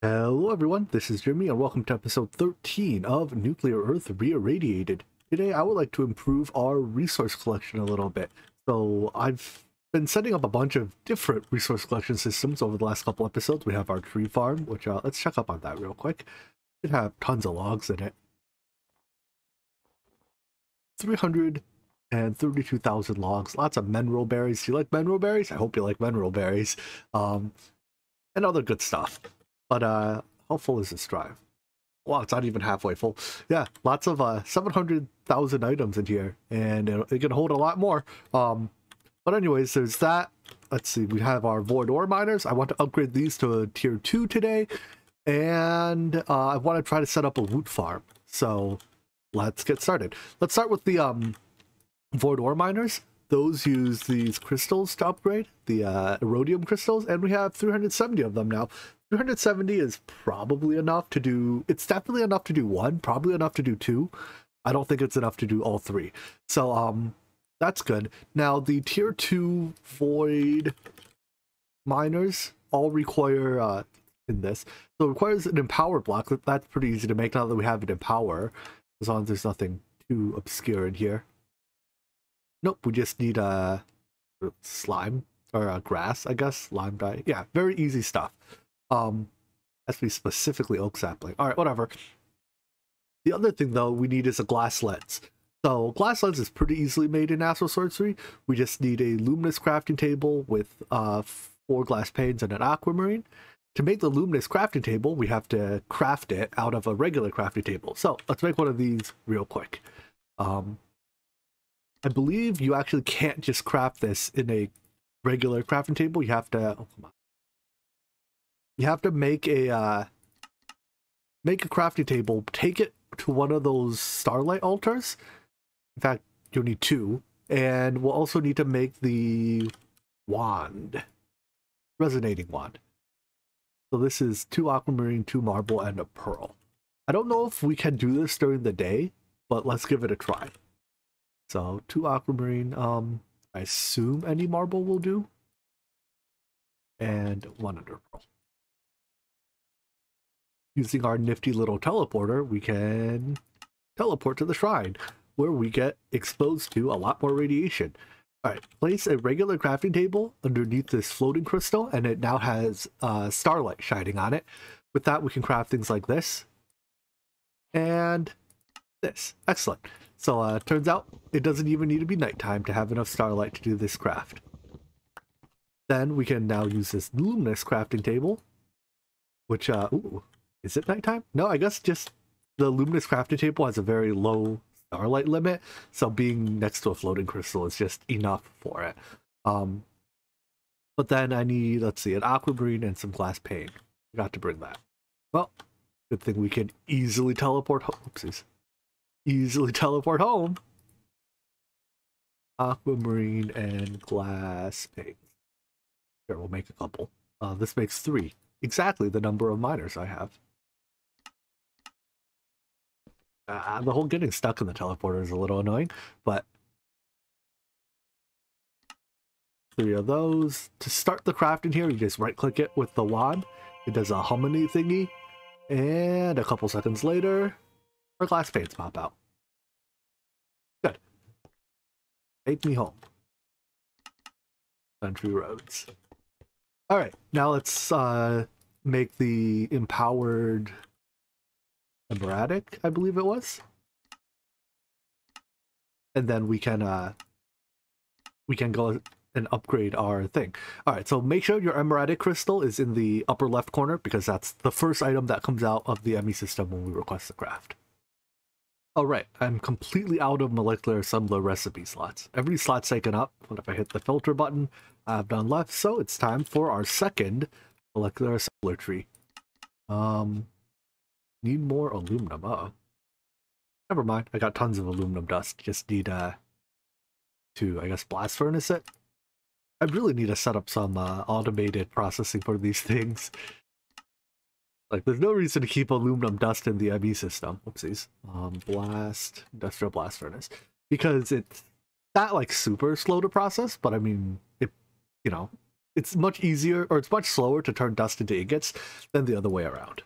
Hello everyone, this is Jimmy and welcome to episode 13 of Nuclear Earth Reirradiated. Today I would like to improve our resource collection a little bit. So I've been setting up a bunch of different resource collection systems over the last couple episodes. We have our tree farm, which let's check up on that real quick. It have tons of logs in it. 332,000 logs, lots of mineral berries. Do you like mineral berries? I hope you like mineral berries. And other good stuff. But how full is this drive? Wow, it's not even halfway full. Yeah, lots of 700,000 items in here, and it can hold a lot more. But anyways, there's that. Let's see, we have our void ore miners. I want to upgrade these to a tier 2 today, and I want to try to set up a loot farm. So let's get started. Let's start with the void ore miners. Those use these crystals to upgrade, the erodium crystals, and we have 370 of them now. 370 is probably enough to do, it's definitely enough to do one, probably enough to do two. I don't think it's enough to do all three. So that's good. Now the tier 2 void miners all require in this. So it requires an empower block. That's pretty easy to make now that we have an empower, as long as there's nothing too obscure in here. Nope, we just need slime or grass, I guess. Lime dye. Yeah, very easy stuff. Has to be specifically oak sapling. All right, whatever. The other thing though we need is a glass lens. So glass lens is pretty easily made in Astral Sorcery. We just need a luminous crafting table with 4 glass panes and an aquamarine. To make the luminous crafting table, we have to craft it out of a regular crafting table. So let's make one of these real quick. I believe you actually can't just craft this in a regular crafting table. You have to, oh, come on. You have to make a crafting table, take it to one of those starlight altars. In fact, you'll need 2, and we'll also need to make the wand, resonating wand. So this is 2 aquamarine, 2 marble, and a pearl. I don't know if we can do this during the day, but let's give it a try. So 2 aquamarine, I assume any marble will do, and 1 under pearl. Using our nifty little teleporter, we can teleport to the shrine, where we get exposed to a lot more radiation. Alright, place a regular crafting table underneath this floating crystal, and it now has starlight shining on it. With that, we can craft things like this. And this. Excellent. So, turns out, it doesn't even need to be nighttime to have enough starlight to do this craft. Then we can now use this luminous crafting table, which, ooh. Is it nighttime? No, I guess just the luminous crafting table has a very low starlight limit, so being next to a floating crystal is just enough for it. But then I need, let's see, an aquamarine and some glass pane. Forgot to bring that. Well, good thing we can easily teleport home. Oopsies. Easily teleport home. Aquamarine and glass pane. Here, we'll make a couple. This makes 3. Exactly the number of miners I have. The whole getting stuck in the teleporter is a little annoying, but 3 of those. To start the crafting here, you just right click it with the wand. It does a humming thingy, and a couple seconds later, our glass panes pop out. Good. Take me home. Country roads. Alright, now let's make the empowered Embers, I believe it was. And then we can go and upgrade our thing. Alright, so make sure your Embers crystal is in the upper left corner, because that's the first item that comes out of the ME system when we request the craft. Alright, I'm completely out of molecular assembler recipe slots. Every slot's taken up. What if I hit the filter button? I have none left, so it's time for our second molecular assembler tree. Need more aluminum. Uh-oh. Never mind. I got tons of aluminum dust. Just need to, I guess, blast furnace it. I really need to set up some automated processing for these things. Like, there's no reason to keep aluminum dust in the ME system. Oopsies. Industrial blast furnace. Because it's not, like, super slow to process, but I mean, it, you know, it's much easier, or it's much slower to turn dust into ingots than the other way around.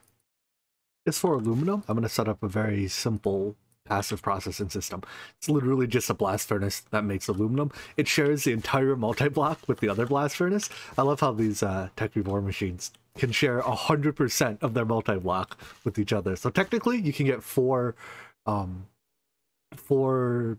As for aluminum, I'm going to set up a very simple passive processing system. It's literally just a blast furnace that makes aluminum. It shares the entire multi-block with the other blast furnace. I love how these Techreborn machines can share 100% of their multi-block with each other. So technically, you can get four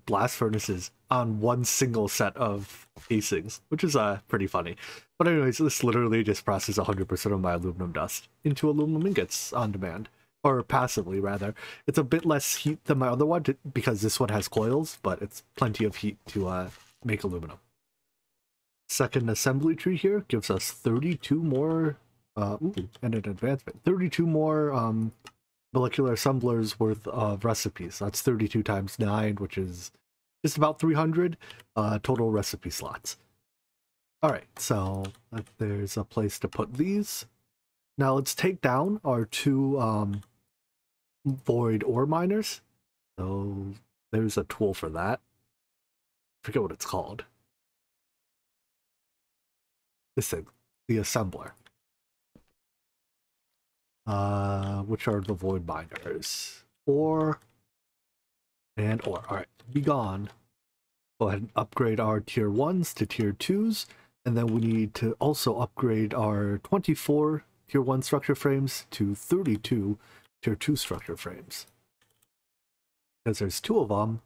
blast furnaces on one single set of casings, which is pretty funny. But anyways, this literally just processes 100% of my aluminum dust into aluminum ingots on demand. Or passively, rather. It's a bit less heat than my other one because this one has coils, but it's plenty of heat to make aluminum. Second assembly tree here gives us 32 more, and an advancement, 32 more molecular assemblers worth of recipes. That's 32 times 9, which is just about 300 total recipe slots. Alright, so there's a place to put these. Now let's take down our two void ore miners. So there's a tool for that. I forget what it's called. This thing, the assembler. Which are the void miners? Ore and ore. Alright, be gone. Go ahead and upgrade our tier 1s to tier 2s. And then we need to also upgrade our 24 tier 1 structure frames to 32 tier 2 structure frames. Because there's 2 of them,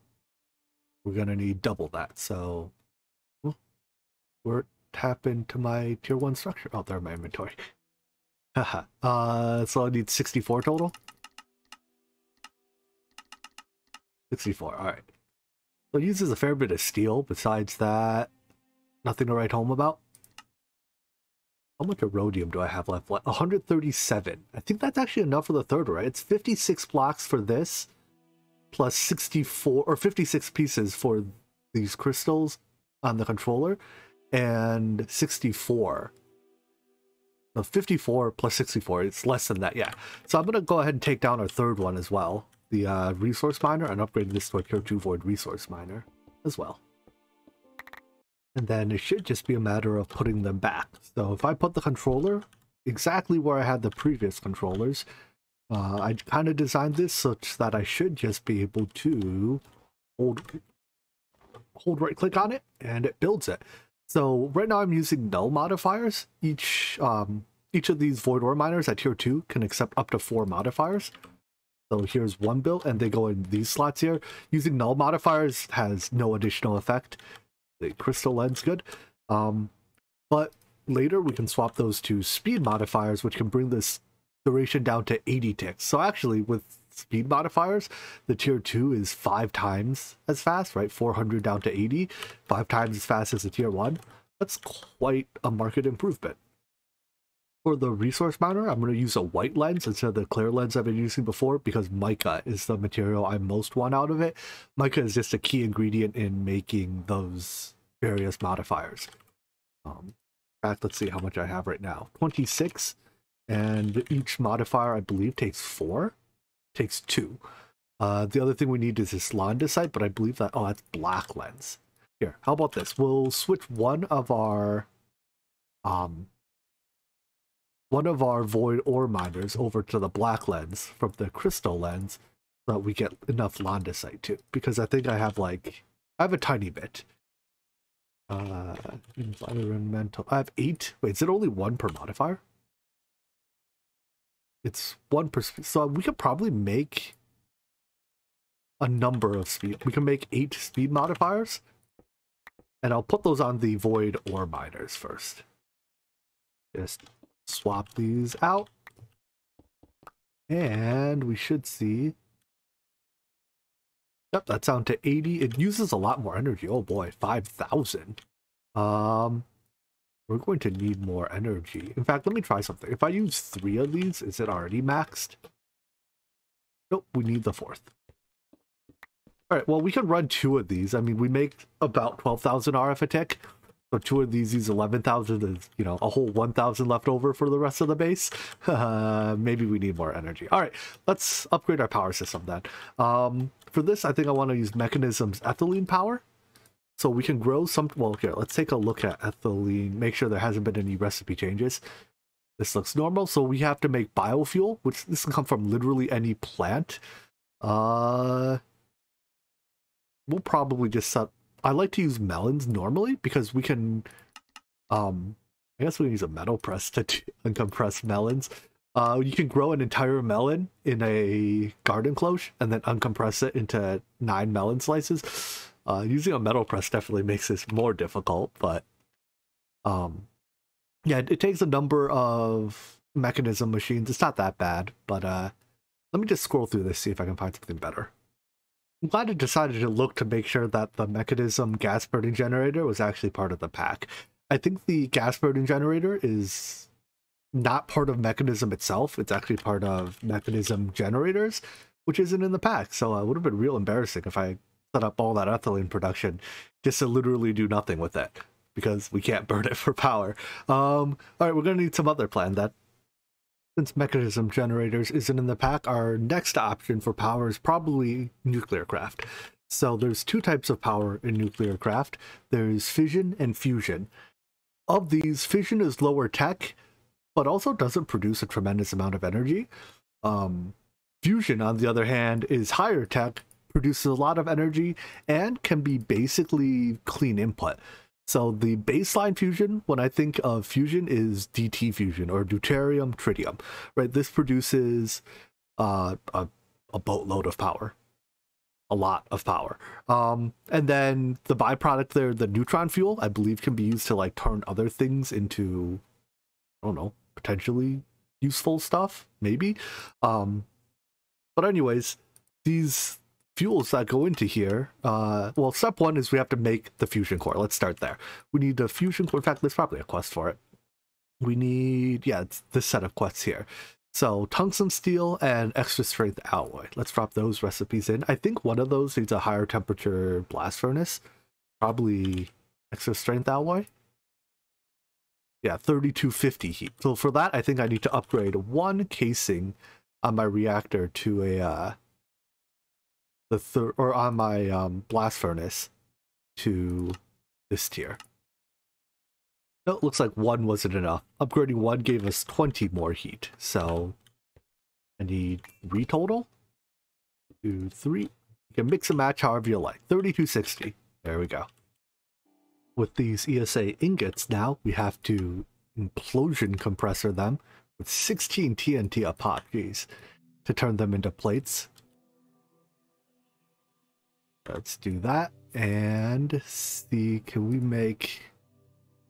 we're going to need double that. So, where tap into my tier 1 structure? Oh, they're in my inventory. Haha. So I need 64 total. 64, alright. So it uses a fair bit of steel. Besides that, nothing to write home about. How much rhodium do I have left? 137. I think that's actually enough for the third, right? It's 56 blocks for this, plus 64 or 56 pieces for these crystals on the controller, and 64. No, 54 plus 64. It's less than that, yeah. So I'm going to go ahead and take down our third one as well, the resource miner, and upgrade this to a tier 2 void resource miner as well. And then it should just be a matter of putting them back. So if I put the controller exactly where I had the previous controllers, I kind of designed this such that I should just be able to hold right click on it and it builds it. So right now I'm using null modifiers. Each of these void ore miners at tier 2 can accept up to 4 modifiers. So here's one build and they go in these slots here. Using null modifiers has no additional effect. The crystal lens good, but later we can swap those to speed modifiers, which can bring this duration down to 80 ticks. So actually with speed modifiers, the tier 2 is 5 times as fast, right? 400 down to 80, 5 times as fast as the tier 1. That's quite a market improvement. For the resource miner, I'm going to use a white lens instead of the clear lens I've been using before, because mica is the material I most want out of it. Mica is just a key ingredient in making those various modifiers. In fact, let's see how much I have right now. 26, and each modifier, I believe, takes 4. Takes 2. The other thing we need is this landesite, but I believe that, oh, that's black lens. Here, how about this? We'll switch one of our void ore miners over to the black lens from the crystal lens so that we get enough landesite too, because I think I have a tiny bit. Environmental, I have 8. Wait, is it only 1 per modifier? It's 1 per, so we could probably make a number of speed. We can make 8 speed modifiers, and I'll put those on the void ore miners first. Just swap these out, and we should see, yep, that's down to 80. It uses a lot more energy. Oh boy, 5,000. We're going to need more energy. In fact, let me try something. If I use 3 of these, is it already maxed? Nope, we need the 4th. All right, well, we can run 2 of these. I mean, we make about 12,000 RF a tick. So 2 of these 11,000 is, you know, a whole 1,000 left over for the rest of the base. Maybe we need more energy. All right, let's upgrade our power system then. For this, I think I want to use Mekanism's ethylene power. So we can grow some, well, here, let's take a look at ethylene, make sure there hasn't been any recipe changes. This looks normal, so we have to make biofuel, which this can come from literally any plant. We'll probably just set, I like to use melons normally, because we can, I guess we can use a metal press to uncompress melons. You can grow an entire melon in a garden cloche, and then uncompress it into 9 melon slices. Using a metal press definitely makes this more difficult, but yeah, it takes a number of Mekanism machines. It's not that bad, but let me just scroll through this, see if I can find something better. I'm glad I decided to look to make sure that the Mekanism gas burning generator was actually part of the pack. I think the gas burning generator is not part of Mekanism itself. It's actually part of Mekanism generators, which isn't in the pack. So it would have been real embarrassing if I set up all that ethylene production just to literally do nothing with it, because we can't burn it for power. All right, we're going to need some other plan. That since Mekanism generators isn't in the pack, our next option for power is probably Nuclearcraft. So there's 2 types of power in Nuclearcraft. There's fission and fusion. Of these, fission is lower tech, but also doesn't produce a tremendous amount of energy. Fusion, on the other hand, is higher tech, produces a lot of energy, and can be basically clean input. So the baseline fusion, when I think of fusion, is DT fusion, or deuterium tritium, right? This produces a boatload of power. A lot of power. And then the byproduct there, the neutron fuel, I believe can be used to like turn other things into, I don't know, potentially useful stuff, maybe. But anyways, these fuels that go into here, well, step 1 is we have to make the fusion core. Let's start there. We need the fusion core. In fact, there's probably a quest for it. We need, yeah, it's this set of quests here. So tungsten steel and extra strength alloy. Let's drop those recipes in. I think one of those needs a higher temperature blast furnace. Probably extra strength alloy. Yeah, 3250 heat. So for that, I think I need to upgrade 1 casing on my reactor to a on my blast furnace to this tier. No, it looks like 1 wasn't enough. Upgrading 1 gave us 20 more heat, so I need 3 total. 2, 3. You can mix and match however you like. 3260. There we go. With these ESA ingots now, we have to implosion compressor them with 16 TNT a pop, geez, to turn them into plates. Let's do that and see, can we make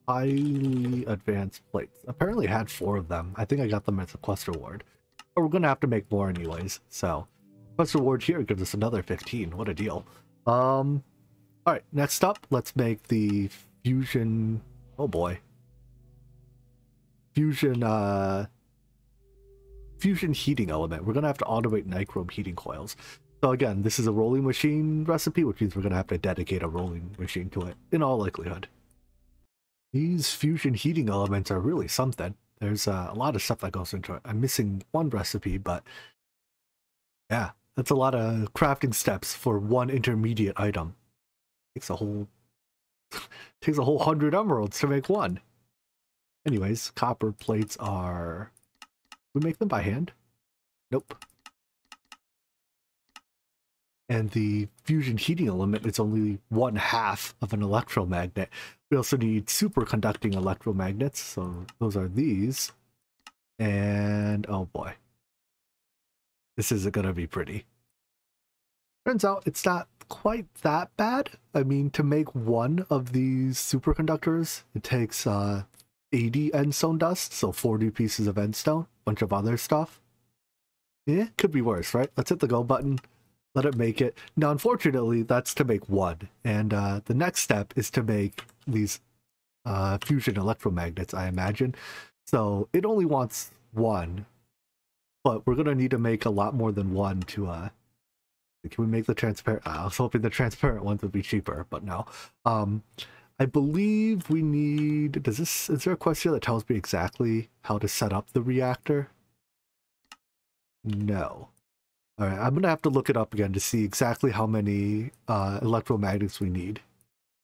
highly advanced plates? Apparently I had 4 of them. I think I got them as a quest reward. But we're gonna have to make more anyways, so quest reward here gives us another 15. What a deal. Alright, next up, let's make the fusion, oh boy. Fusion heating element. We're gonna have to automate nichrome heating coils. So again, this is a rolling machine recipe, which means we're going to have to dedicate a rolling machine to it, in all likelihood. These fusion heating elements are really something. There's a lot of stuff that goes into it. I'm missing 1 recipe, but yeah, that's a lot of crafting steps for 1 intermediate item. Takes a whole 100 emeralds to make 1. Anyways, copper plates are... we make them by hand? Nope. And the fusion heating element is only 1/2 of an electromagnet. We also need superconducting electromagnets, so those are these. And oh boy, this isn't gonna be pretty. Turns out it's not quite that bad. I mean, to make 1 of these superconductors, it takes 80 endstone dust, so 40 pieces of endstone, bunch of other stuff. Yeah, could be worse, right? Let's hit the go button. Let it make it. Now, unfortunately, that's to make 1. And the next step is to make these fusion electromagnets, I imagine. So it only wants 1. But we're going to need to make a lot more than 1 to... can we make the transparent... I was hoping the transparent ones would be cheaper, but no. I believe we need... is there a quest here that tells me exactly how to set up the reactor? No. Alright, I'm going to have to look it up again to see exactly how many electromagnets we need.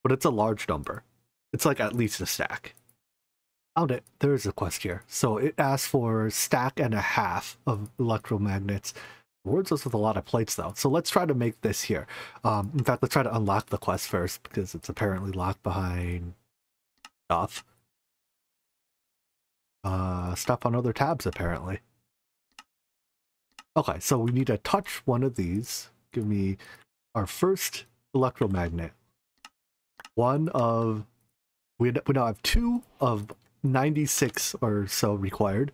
but it's a large number. It's like at least a stack. Found it. There is a quest here. So it asks for stack and a half of electromagnets. Rewards us with a lot of plates though. So let's try to make this here. In fact, let's try to unlock the quest first because it's apparently locked behind stuff. Stuff on other tabs apparently. Okay, so we need to touch one of these. Give me our first electromagnet. One of... We now have 2 of 96 or so required.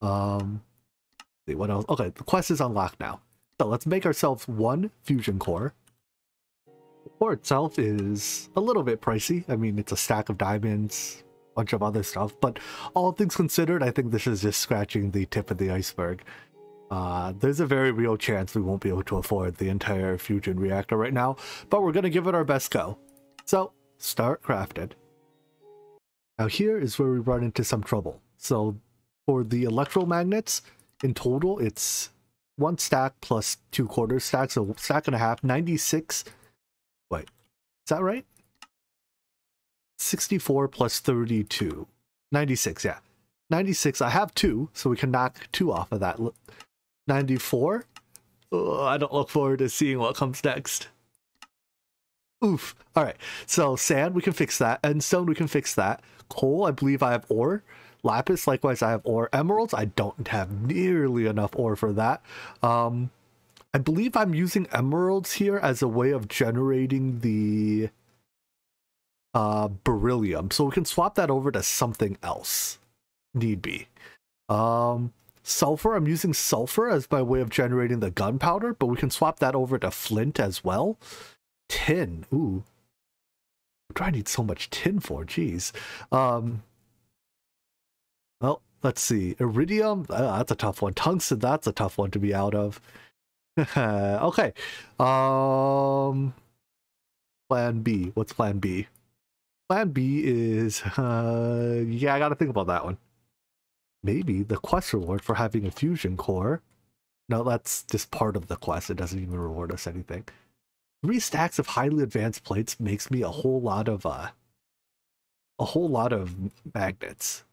See what else? Okay, the quest is unlocked now. So let's make ourselves 1 fusion core. The core itself is a little bit pricey. I mean, it's a stack of diamonds, a bunch of other stuff, but all things considered, I think this is just scratching the tip of the iceberg. There's a very real chance we won't be able to afford the entire fusion reactor right now, but we're going to give it our best go. So, start crafted. Now here is where we run into some trouble. So for the electromagnets, in total it's 1 stack plus 2/4 stacks, so stack and a half, 96. Wait, is that right? 64 plus 32. 96, yeah. 96, I have 2, so we can knock 2 off of that. 94? Oh, I don't look forward to seeing what comes next. Oof. Alright, so sand, we can fix that. Endstone, we can fix that. Coal, I believe I have ore. Lapis, likewise, I have ore. Emeralds, I don't have nearly enough ore for that. I believe I'm using emeralds here as a way of generating the beryllium. So we can swap that over to something else. Need be. Sulfur, I'm using sulfur as my way of generating the gunpowder, but we can swap that over to flint as well. Tin, ooh. What do I need so much tin for? Jeez. Well, let's see. Iridium, that's a tough one. Tungsten, that's a tough one to be out of. Okay. Plan B. What's plan B? Plan B is, yeah, I gotta think about that one. Maybe the quest reward for having a fusion core. No, that's just part of the quest. It doesn't even reward us anything. 3 stacks of highly advanced plates makes me a whole lot of magnets.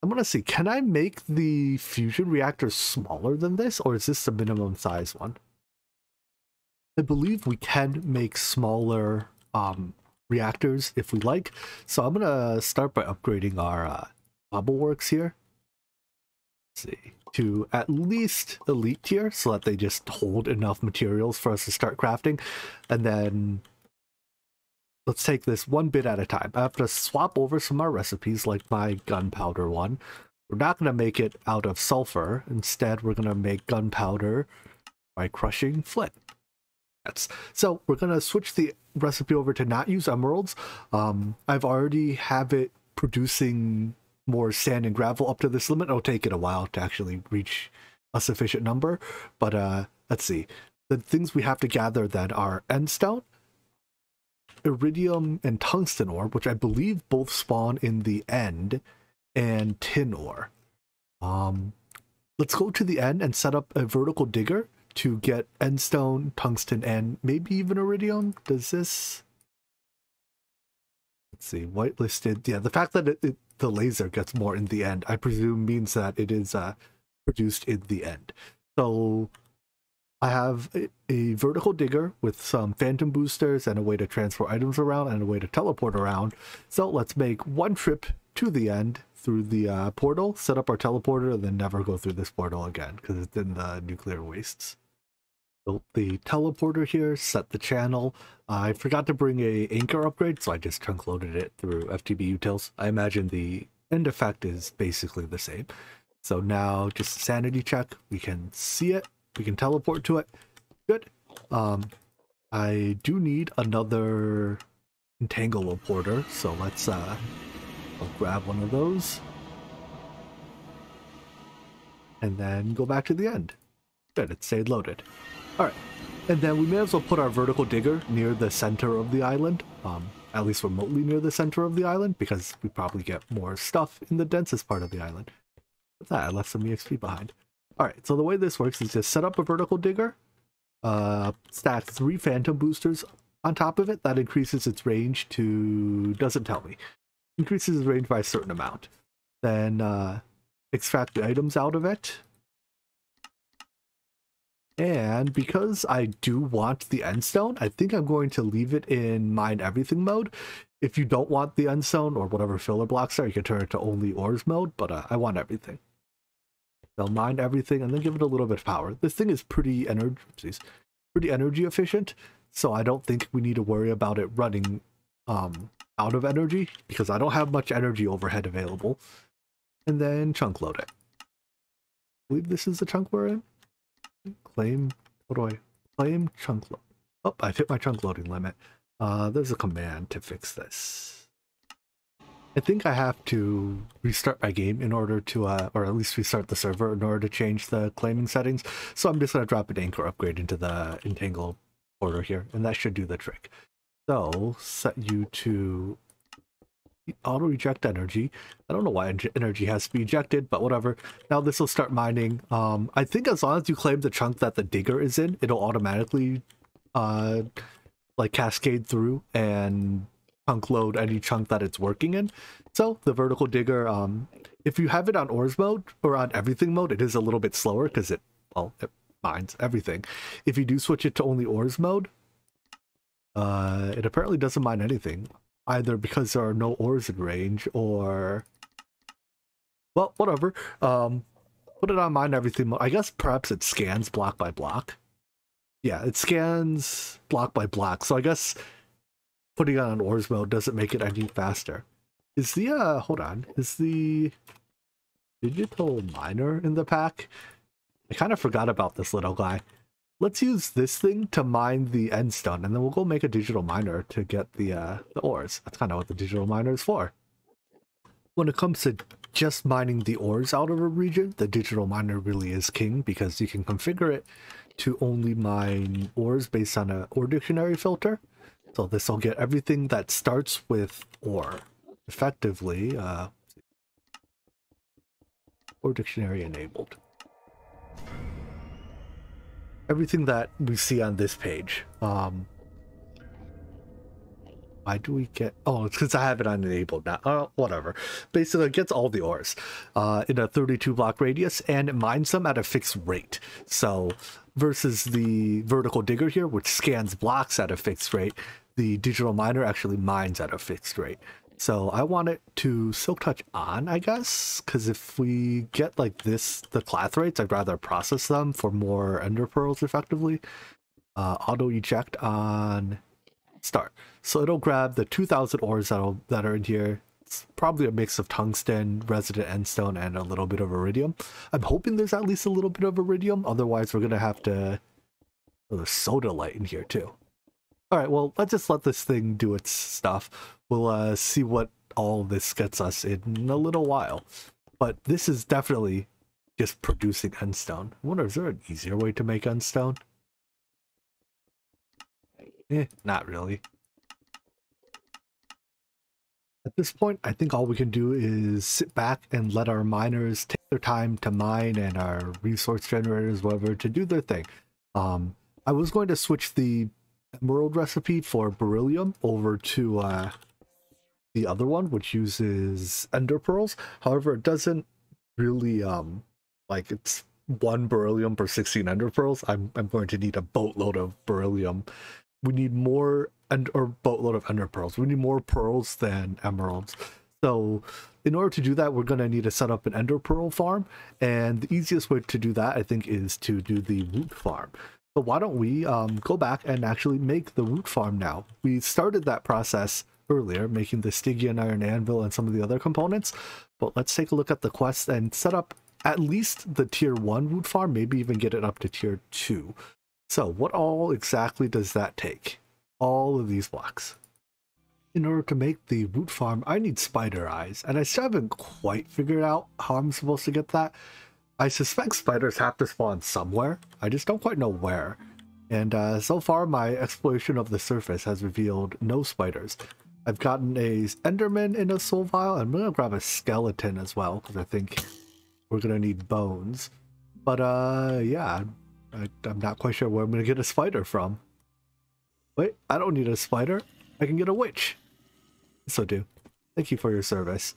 I'm gonna see, can I make the fusion reactor smaller than this, or is this the minimum size one? I believe we can make smaller reactors if we like. So I'm gonna start by upgrading our bubble works here. Let's see, to at least elite tier so that they just hold enough materials for us to start crafting. And then let's take this one bit at a time. I have to swap over some of our recipes, like my gunpowder one. We're not going to make it out of sulfur. Instead, we're going to make gunpowder by crushing flint. So we're going to switch the recipe over to not use emeralds. I've already have it producing more sand and gravel up to this limit. It'll take it a while to actually reach a sufficient number, but let's see. The things we have to gather then are endstone, iridium, and tungsten ore, which I believe both spawn in the end, and tin ore. Let's go to the end and set up a vertical digger to get endstone, tungsten, and maybe even iridium. Does this... Let's see, whitelisted. Yeah, the fact that the laser gets more in the end, I presume means that it is produced in the end. So I have a vertical digger with some phantom boosters and a way to transfer items around and a way to teleport around. So let's make one trip to the end through the portal, set up our teleporter, and then never go through this portal again because it's in the nuclear wastes. Built the teleporter here, set the channel. I forgot to bring a anchor upgrade, so I just chunk loaded it through FTB utils. I imagine the end effect is basically the same. So now just a sanity check. We can see it. We can teleport to it. Good. I do need another entangle porter, so let's I'll grab one of those. And then go back to the end. Good, it stayed loaded. Alright, and then we may as well put our vertical digger near the center of the island, at least remotely near the center of the island, because we probably get more stuff in the densest part of the island. With that, I left some EXP behind. Alright, so the way this works is just set up a vertical digger, stack 3 phantom boosters on top of it, that increases its range to, doesn't tell me, increases its range by a certain amount. Then extract the items out of it. And because I do want the endstone, I think I'm going to leave it in mine everything mode. If you don't want the endstone or whatever filler blocks are, you can turn it to only ores mode, but I want everything. They'll mine everything and then give it a little bit of power. This thing is pretty energy efficient, so I don't think we need to worry about it running out of energy, because I don't have much energy overhead available. And then chunk load it. I believe this is the chunk we're in. Claim, what do I claim? Chunk load. Oh, I've hit my chunk loading limit. There's a command to fix this. I think I have to restart my game in order to, or at least restart the server in order to change the claiming settings. So I'm just going to drop an anchor upgrade into the entangle order here, and that should do the trick. So set you to auto eject energy. I don't know why energy has to be ejected, but whatever. Now this will start mining. I think as long as you claim the chunk that the digger is in, it'll automatically like cascade through and chunk load any chunk that it's working in. So the vertical digger, if you have it on ores mode or on everything mode, it is a little bit slower because it mines everything. If you do switch it to only ores mode, it apparently doesn't mine anything, either because there are no ores in range or, well, whatever. Put it on mine everything mode. I guess perhaps it scans block by block. Yeah, it scans block by block. So I guess putting it on ores mode doesn't make it any faster. Is the hold on, is the digital miner in the pack? I kind of forgot about this little guy. Let's use this thing to mine the endstone, and then we'll go make a digital miner to get the ores. That's kind of what the digital miner is for. When it comes to just mining the ores out of a region, the digital miner really is king, because you can configure it to only mine ores based on an ore dictionary filter. So this will get everything that starts with ore. Effectively, ore dictionary enabled. Everything that we see on this page. Why do we get... Oh, it's because I have it on enabled now. Whatever. Basically, it gets all the ores in a 32 block radius, and it mines them at a fixed rate. So, versus the vertical digger here, which scans blocks at a fixed rate, the digital miner actually mines at a fixed rate. So I want it to silk touch on, I guess, because if we get like this, the cloth rates, I'd rather process them for more ender pearls effectively. Auto eject on start. So it'll grab the 2,000 ores that are in here. It's probably a mix of tungsten, resident endstone, and a little bit of iridium. I'm hoping there's at least a little bit of iridium. Otherwise, we're going to have to... Oh, there's soda light in here too. Alright, well, let's just let this thing do its stuff. We'll see what all this gets us in a little while. But this is definitely just producing endstone. I wonder, is there an easier way to make endstone? Not really. At this point, I think all we can do is sit back and let our miners take their time to mine, and our resource generators, whatever, to do their thing. I was going to switch the emerald recipe for beryllium over to the other one, which uses ender pearls. However, it doesn't really like, it's 1 beryllium per 16 ender pearls. I'm going to need a boatload of beryllium. We need more or boatload of ender pearls. We need more pearls than emeralds. So in order to do that, we're going to need to set up an ender pearl farm, and the easiest way to do that, I think, is to do the root farm. So why don't we go back and actually make the root farm now? We started that process earlier, making the Stygian iron anvil and some of the other components, but let's take a look at the quest and set up at least the tier 1 root farm, maybe even get it up to tier 2. So what all exactly does that take? All of these blocks. In order to make the root farm, I need spider eyes, and I still haven't quite figured out how I'm supposed to get that. I suspect spiders have to spawn somewhere. I just don't quite know where. And so far, my exploration of the surface has revealed no spiders. I've gotten a enderman in a soul vial. I'm going to grab a skeleton as well, because I think we're going to need bones. But yeah, I'm not quite sure where I'm going to get a spider from. Wait, I don't need a spider. I can get a witch. So do. Thank you for your service.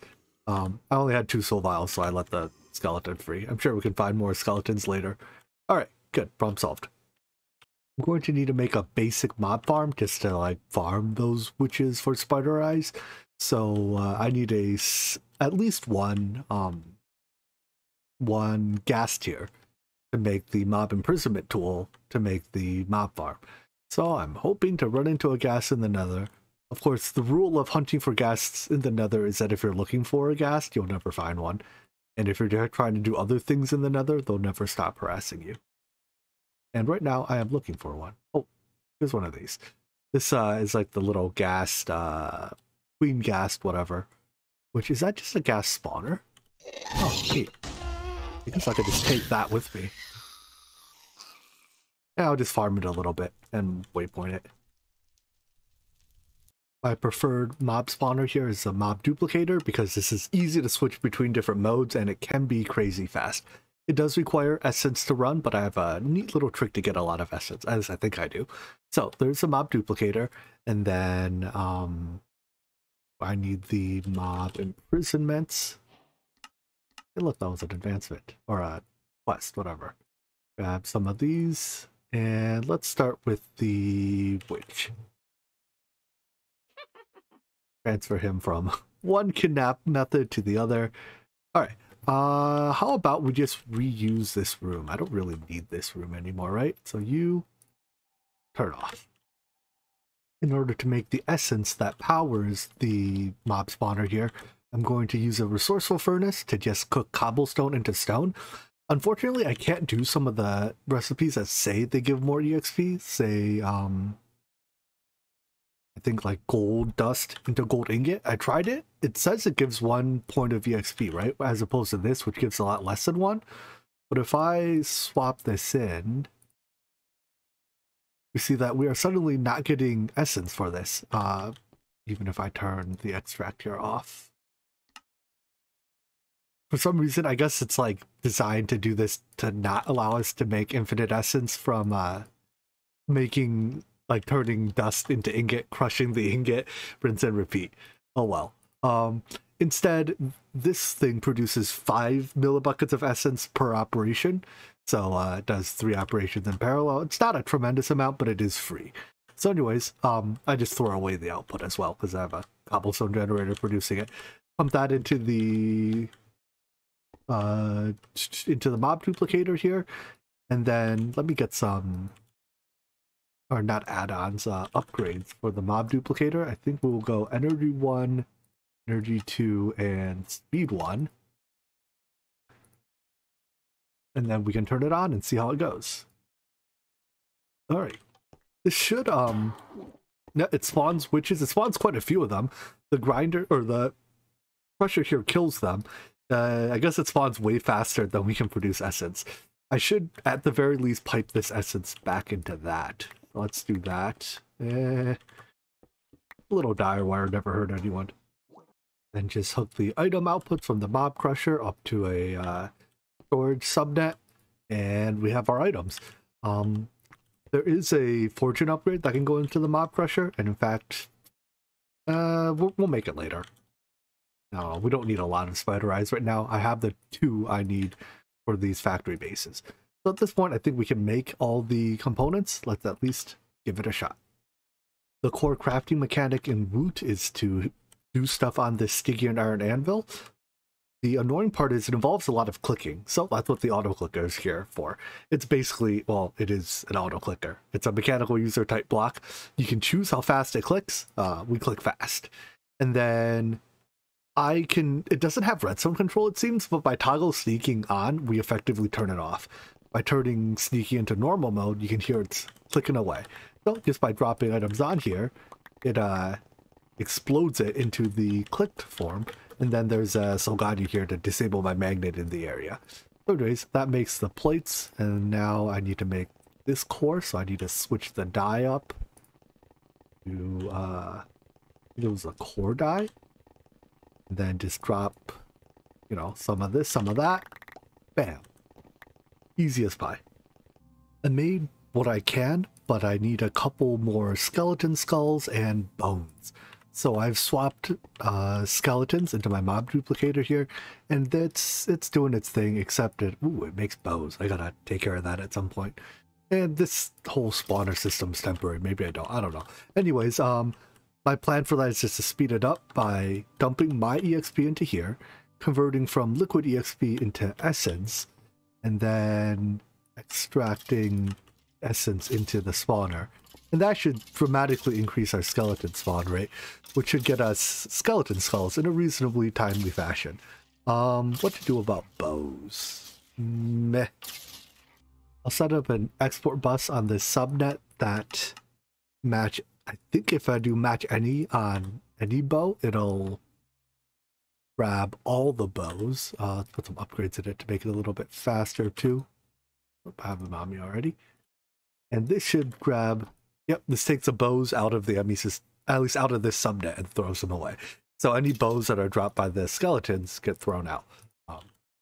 I only had 2 soul vials, so I let the skeleton free. I'm sure we can find more skeletons later. Alright, good. Problem solved. I'm going to need to make a basic mob farm just to like farm those witches for spider eyes. So I need at least one gas tier to make the mob imprisonment tool to make the mob farm. So I'm hoping to run into a ghast in the nether. Of course, the rule of hunting for ghasts in the nether is that if you're looking for a ghast, you'll never find one. And if you're trying to do other things in the nether, they'll never stop harassing you. And right now, I am looking for one. Oh, here's one of these. This is like the little ghast, queen ghast, whatever. Which, is that just a ghast spawner? Oh, neat. I guess I could just take that with me. Yeah, I'll just farm it a little bit and waypoint it. My preferred mob spawner here is a mob duplicator because this is easy to switch between different modes and it can be crazy fast. It does require essence to run, but I have a neat little trick to get a lot of essence, as I think I do. So there's a mob duplicator, and then I need the mob imprisonments. Hey, look, that was an advancement or a quest, whatever. Grab some of these, and let's start with the witch. Transfer him from one kidnap method to the other. All right. How about we just reuse this room? I don't really need this room anymore, right? So you turn off. In order to make the essence that powers the mob spawner here, I'm going to use a resourceful furnace to just cook cobblestone into stone. Unfortunately, I can't do some of the recipes that say they give more EXP. Say, I think like gold dust into gold ingot. I tried it. It says it gives 1 point of EXP, right? As opposed to this, which gives a lot less than 1. But if I swap this in, you see that we are suddenly not getting essence for this. Even if I turn the extract here off. For some reason, I guess it's like designed to do this to not allow us to make infinite essence from making, like turning dust into ingot, crushing the ingot, rinse and repeat. Oh well. Instead, this thing produces 5 millibuckets of essence per operation. So it does 3 operations in parallel. It's not a tremendous amount, but it is free. So anyways, I just throw away the output as well because I have a cobblestone generator producing it. Pump that into the mob duplicator here. And then let me get some, or not add-ons, upgrades for the mob duplicator. I think we'll go energy 1, energy 2, and speed 1. And then we can turn it on and see how it goes. Alright. This should, it spawns witches. It spawns quite a few of them. The grinder, or the crusher here kills them. I guess it spawns way faster than we can produce essence. I should, at the very least, pipe this essence back into that. Let's do that. A little dire wire never hurt anyone. Then just hook the item output from the mob crusher up to a storage subnet, and we have our items. There is a fortune upgrade that can go into the mob crusher, and in fact, we'll make it later. No, we don't need a lot of spider eyes right now. I have the 2 I need for these factory bases. So at this point, I think we can make all the components. Let's at least give it a shot. The core crafting mechanic in Woot is to do stuff on this Stygian iron anvil. The annoying part is it involves a lot of clicking, so that's what the auto clicker is here for. It's basically, well, it is an auto clicker. It's a mechanical user type block. You can choose how fast it clicks. We click fast. And then it doesn't have redstone control, it seems, but by toggle sneaking on, we effectively turn it off. By turning sneaky into normal mode, you can hear it's clicking away. So just by dropping items on here, it explodes it into the clicked form. And then there's a Solgadi here to disable my magnet in the area. So anyways, that makes the plates, and now I need to make this core, so I need to switch the die up to, it was a core die. And then just drop, you know, some of this, some of that. Bam. Easy as pie. I made what I can, but I need a couple more skeleton skulls and bones. So I've swapped skeletons into my mob duplicator here, and it's doing its thing, except it makes bows. I gotta take care of that at some point. And this whole spawner system's temporary. Maybe I don't know. Anyways, my plan for that is just to speed it up by dumping my EXP into here, converting from liquid EXP into essence, and then extracting essence into the spawner. And that should dramatically increase our skeleton spawn rate, which should get us skeleton skulls in a reasonably timely fashion. What to do about bows? Meh. I'll set up an export bus on the subnet that match, I think if I do match any on any bow, it'll grab all the bows. Let's put some upgrades in it to make it a little bit faster too. I have them on me already. And this should grab, yep, this takes the bows out of the enemies, at least out of this subnet, and throws them away. So any bows that are dropped by the skeletons get thrown out.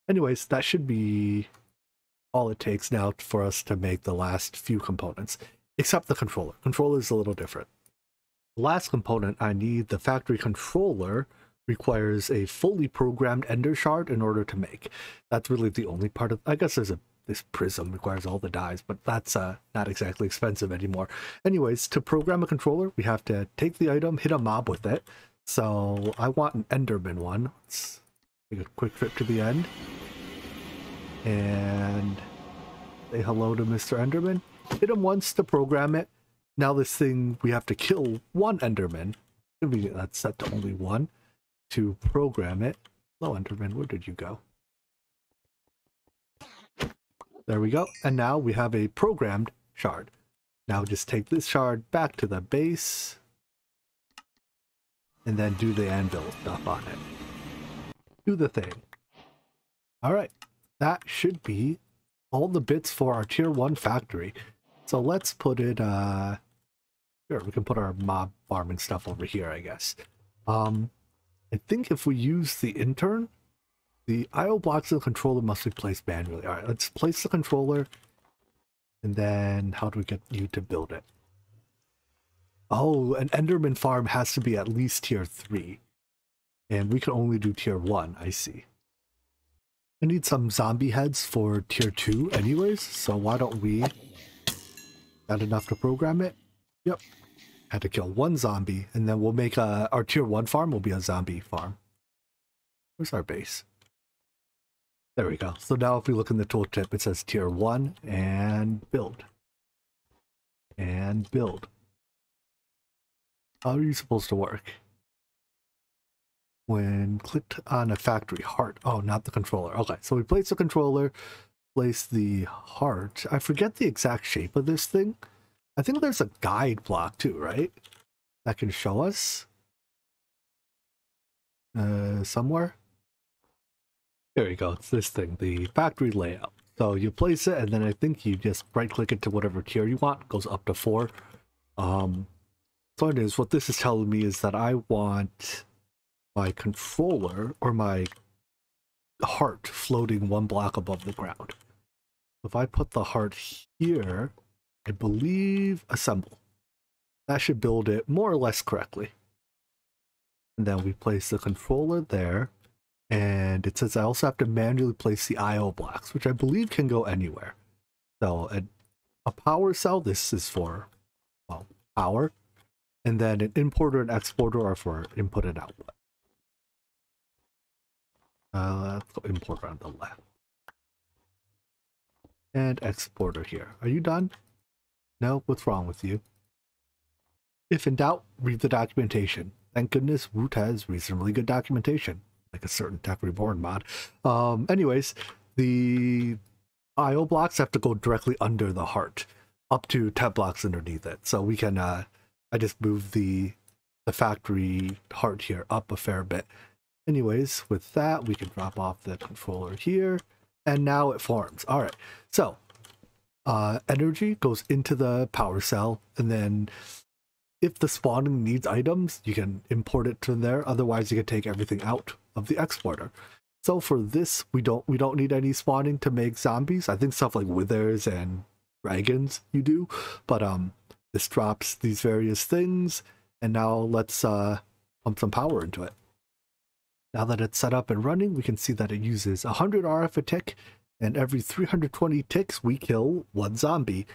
Anyways, that should be all it takes now for us to make the last few components, except the controller. Controller is a little different. The last component I need, the factory controller, requires a fully programmed ender shard in order to make. That's really the only part of, I guess this prism requires all the dyes, but that's not exactly expensive anymore. Anyways, to program a controller, we have to take the item, hit a mob with it. So I want an Enderman one. Let's take a quick trip to the end and say hello to Mr. Enderman. Hit him once to program it. Now this thing, we have to kill one Enderman. That's set to only one to program it. Hello Enderman, where did you go? There we go. And now we have a programmed shard. Now just take this shard back to the base and then do the anvil stuff on it. Do the thing. All right. That should be all the bits for our tier 1 factory. So let's put it, sure, we can put our mob farming stuff over here, I guess. I think if we use the intern, the IO blocks of the controller must be placed manually. All right, let's place the controller, and then how do we get you to build it? Oh, an Enderman farm has to be at least tier 3, and we can only do tier 1, I see. I need some zombie heads for tier 2 anyways, so why don't we... Got enough to program it? Yep. Had to kill one zombie, and then we'll make our tier 1 farm will be a zombie farm. Where's our base? There we go. So now if we look in the tooltip, it says tier 1 and build. And build. How are you supposed to work? When clicked on a factory heart. Oh, not the controller. Okay, so we place the controller, place the heart. I forget the exact shape of this thing. I think there's a guide block too, right? That can show us somewhere. There you go. It's this thing, the factory layout. So you place it, and then I think you just right click it to whatever tier you want. It goes up to 4. So it is, what this is telling me is that I want my controller or my heart floating 1 block above the ground. If I put the heart here, I believe assemble. That should build it more or less correctly. And then we place the controller there. And it says I also have to manually place the IO blocks, which I believe can go anywhere. So a power cell, this is for, well, power. And then an importer and exporter are for input and output. Let's go importer on the left. And exporter here. Are you done? No? What's wrong with you? If in doubt, read the documentation. Thank goodness Woot has reasonably good documentation. Like a certain Techreborn mod. Anyways, the IO blocks have to go directly under the heart. Up to 10 blocks underneath it. So we can, I just moved the factory heart here up a fair bit. Anyways, with that, we can drop off the controller here. And now it forms. All right. So, energy goes into the power cell. And then if the spawning needs items, you can import it to there. Otherwise, you can take everything out of the exporter. So for this, we don't need any spawning to make zombies. I think stuff like withers and dragons you do. But this drops these various things, and now let's pump some power into it. Now that it's set up and running, we can see that it uses 100 RF a tick, and every 320 ticks we kill one zombie.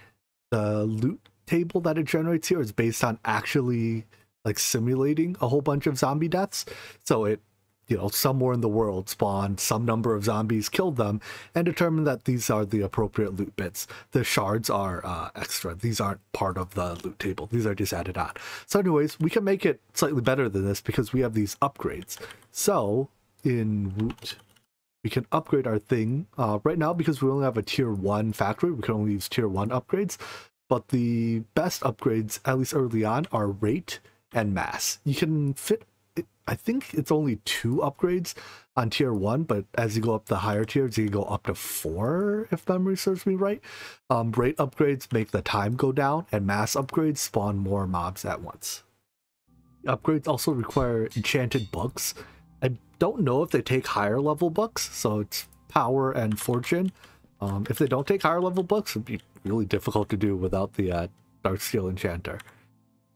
The loot table that it generates here is based on actually like simulating a whole bunch of zombie deaths. So it, somewhere in the world spawned some number of zombies, killed them, and determined that these are the appropriate loot bits. The shards are extra. These aren't part of the loot table. These are just added on. So anyways, we can make it slightly better than this because we have these upgrades. So in Woot, we can upgrade our thing. Right now, because we only have a tier 1 factory, we can only use tier 1 upgrades. But the best upgrades, at least early on, are rate and mass. You can fit, I think it's only 2 upgrades on tier 1, but as you go up the higher tiers, you can go up to 4, if memory serves me right. Rate upgrades make the time go down, and mass upgrades spawn more mobs at once. Upgrades also require enchanted books. I don't know if they take higher level books, so it's power and fortune. If they don't take higher level books, it'd be really difficult to do without the Darksteel Enchanter.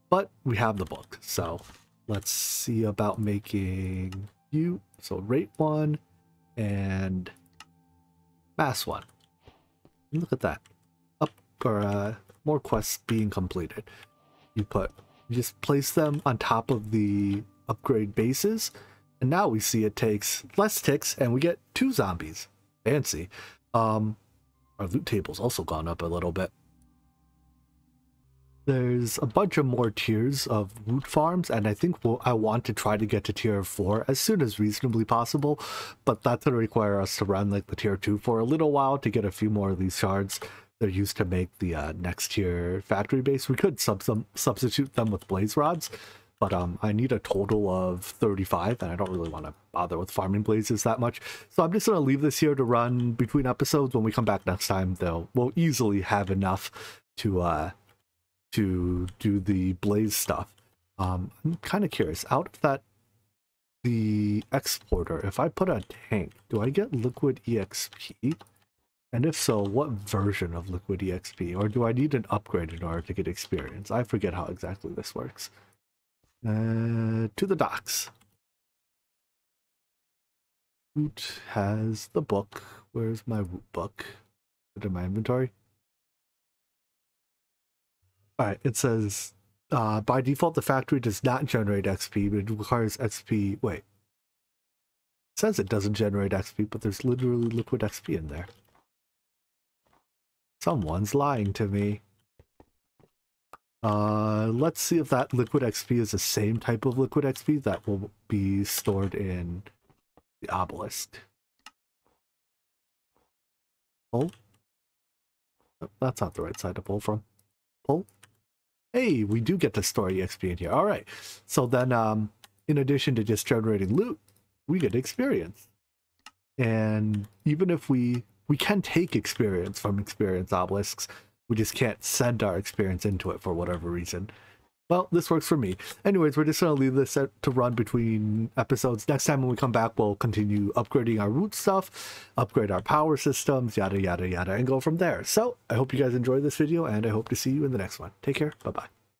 But we have the book, so let's see about making you. So rate 1 and mass 1. Look at that. More quests being completed. You just place them on top of the upgrade bases, and now we see it takes less ticks and we get 2 zombies. Fancy. Our loot table's also gone up a little bit. There's a bunch of more tiers of loot farms, and I think I want to try to get to tier 4 as soon as reasonably possible, but that's going to require us to run like the tier 2 for a little while to get a few more of these shards. They're used to make the next tier factory base. We could substitute them with blaze rods, but I need a total of 35, and I don't really want to bother with farming blazes that much. So I'm just going to leave this here to run between episodes. When we come back next time, though, we'll easily have enough to do the blaze stuff. I'm kind of curious, out of that, the exporter, if I put a tank, do I get liquid EXP? And if so, what version of liquid EXP? Or do I need an upgrade in order to get experience? I forget how exactly this works. To the docks. Woot has the book. Where's my Woot book? Put it in my inventory. Alright, it says, by default, the factory does not generate XP, but it requires XP. Wait. It says it doesn't generate XP, but there's literally liquid XP in there. Someone's lying to me. Let's see if that liquid XP is the same type of liquid XP that will be stored in the obelisk. Pull? Oh, that's not the right side to pull from. Pull? Hey, we do get to store EXP in here. All right. So then, in addition to just generating loot, we get experience. And even if we can take experience from experience obelisks, we just can't send our experience into it for whatever reason. Well, this works for me. Anyways, we're just going to leave this to run between episodes. Next time when we come back, we'll continue upgrading our root stuff, upgrade our power systems, yada, yada, yada, and go from there. So I hope you guys enjoyed this video, and I hope to see you in the next one. Take care. Bye-bye.